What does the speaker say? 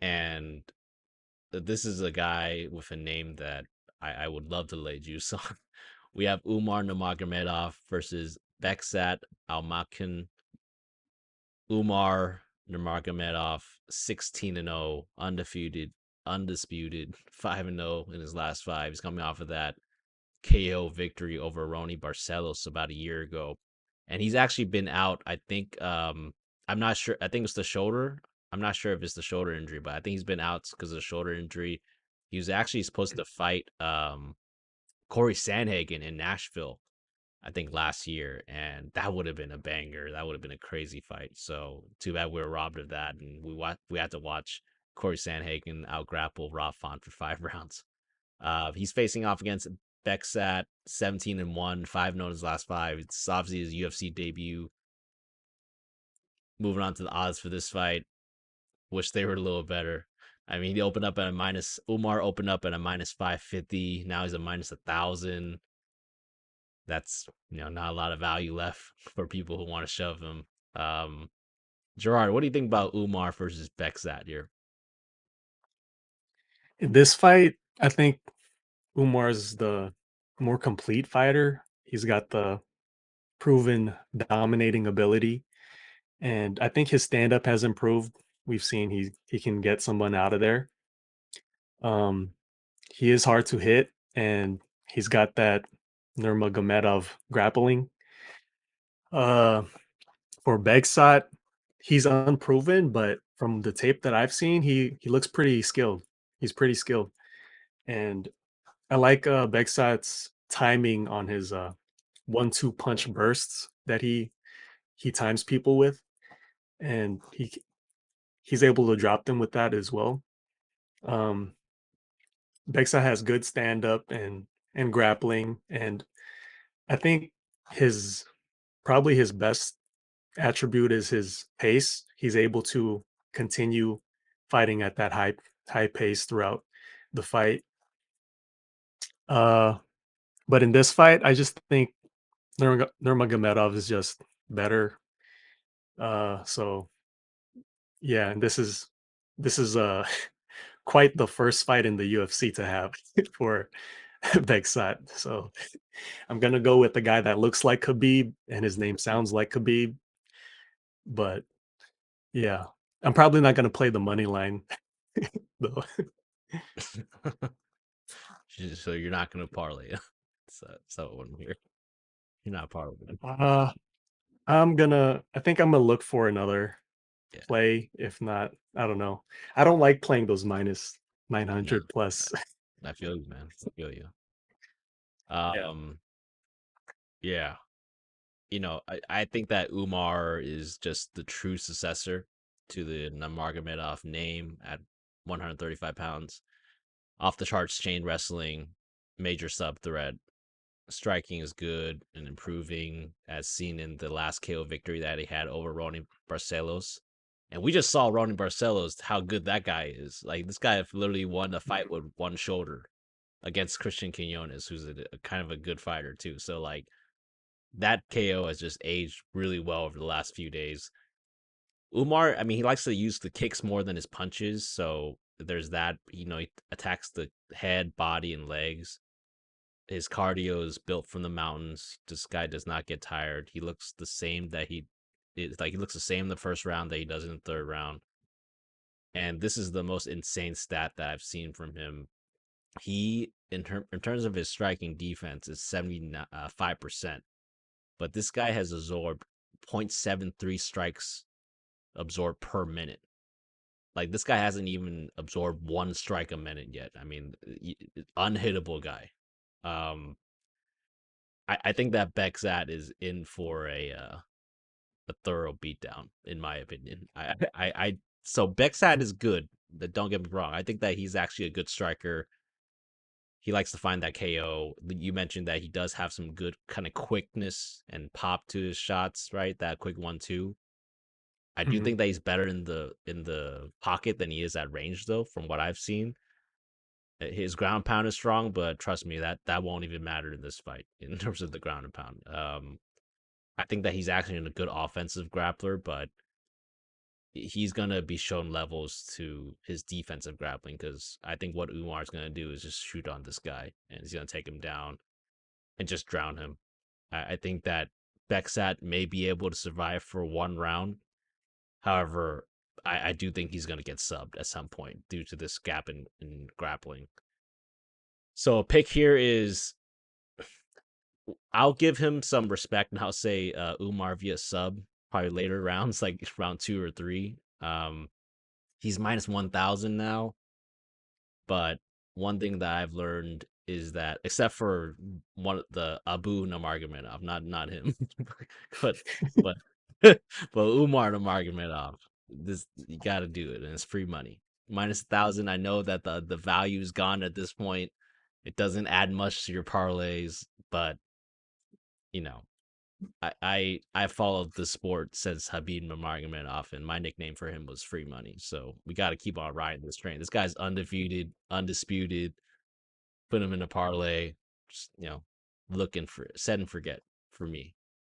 And this is a guy with a name that I would love to lay juice on. We have Umar Nurmagomedov versus Bekzat Almakhan. Umar Nurmagomedov, 16-0, undisputed, 5-0 in his last five. He's coming off of that KO victory over Ronnie Barcelos about a year ago. And he's actually been out, I think, I'm not sure. I think it's the shoulder. I'm not sure if it's the shoulder injury, but I think he's been out because of the shoulder injury. He was actually supposed to fight Corey Sandhagen in Nashville, I think last year, and that would have been a banger. That would have been a crazy fight. So too bad we were robbed of that, and we had to watch Corey Sandhagen out grapple Rob Font for 5 rounds. He's facing off against Bekzat, 17-1, 5-0 in his last five. It's obviously his UFC debut. Moving on to the odds for this fight, wish they were a little better. I mean, he opened up at a minus. Umar opened up at a minus 550. Now he's a minus 1,000. That's not a lot of value left for people who want to shove him. Um, Gerard, what do you think about Umar versus Bekzat here? In this fight, I think Umar's the more complete fighter. He's got the proven dominating ability, and I think his stand up has improved. We've seen he can get someone out of there. Um, he is hard to hit, and he's got that Nurmagomedov grappling. Uh, for Begsot, he's unproven, but from the tape that I've seen, he looks pretty skilled. He's pretty skilled, and I like Begsot's timing on his 1-2 punch bursts that he times people with, and he's able to drop them with that as well. Um, Begsot has good stand up and grappling, and I think his probably his best attribute is his pace. He's able to continue fighting at that high pace throughout the fight. Uh, but in this fight, I just think Nurmagomedov is just better. So yeah, and this is quite the first fight in the UFC to have for Beksat. So I'm gonna go with the guy that looks like Khabib and his name sounds like Khabib. But yeah, I'm probably not gonna play the money line though. So you're not going to parlay. So what I'm here. You're not parlaying. Uh, I think I'm gonna look for another Yeah. play. If not, I don't know. I don't like playing those minus No, 900 plus. I feel you, man. I feel you. Yeah. Um, yeah. I think that Umar is just the true successor to the Nurmagomedov name at 135 pounds. Off the charts chain wrestling, major sub threat. Striking is good and improving, as seen in the last KO victory that he had over Ronnie Barcelos. And we just saw Ronnie Barcelos, how good that guy is. Like, this guy literally won a fight with one shoulder against Christian Quinones, who's a kind of a good fighter, too. So, like, that KO has just aged really well over the last few days. Umar, I mean, he likes to use the kicks more than his punches. So, there's that. He attacks the head, body, and legs. His cardio is built from the mountains. This guy does not get tired. He looks the same that he is like he looks the same in the first round that he does in the third round. And this is the most insane stat that I've seen from him. He in terms of his striking defense is 75%, but this guy has absorbed 0.73 strikes absorbed per minute. Like, this guy hasn't even absorbed one strike a minute yet. I mean, unhittable guy. Um, I think that Bekzat is in for a thorough beatdown, in my opinion. So Bekzat is good. Don't get me wrong. I think that he's actually a good striker. He likes to find that KO. You mentioned that he does have some good kind of quickness and pop to his shots, right? That quick 1-2. I do Mhm. think that he's better in the pocket than he is at range, though. From what I've seen, his ground pound is strong, but trust me, that won't even matter in this fight in terms of the ground and pound. I think that he's actually a good offensive grappler, but he's gonna be shown levels to his defensive grappling because I think what Umar's gonna do is just shoot on this guy and he's gonna take him down and just drown him. I think that Bekzat may be able to survive for one round. However, I do think he's gonna get subbed at some point due to this gap in grappling. So a pick here is I'll give him some respect and I'll say Umar via sub probably later rounds, like round 2 or 3. He's minus 1,000 now, but one thing that I've learned is that except for one the Abu Nurmagomedov, not him, but but but Umar Nurmagomedov, this you got to do it, and it's free money. Minus 1,000. I know that the value is gone at this point. It doesn't add much to your parlays, but you know I followed the sport since Habib Nurmagomedov, and my nickname for him was Free Money. So we got to keep on riding this train. This guy's undefeated, undisputed. Put him in a parlay. Just looking for set and forget for me.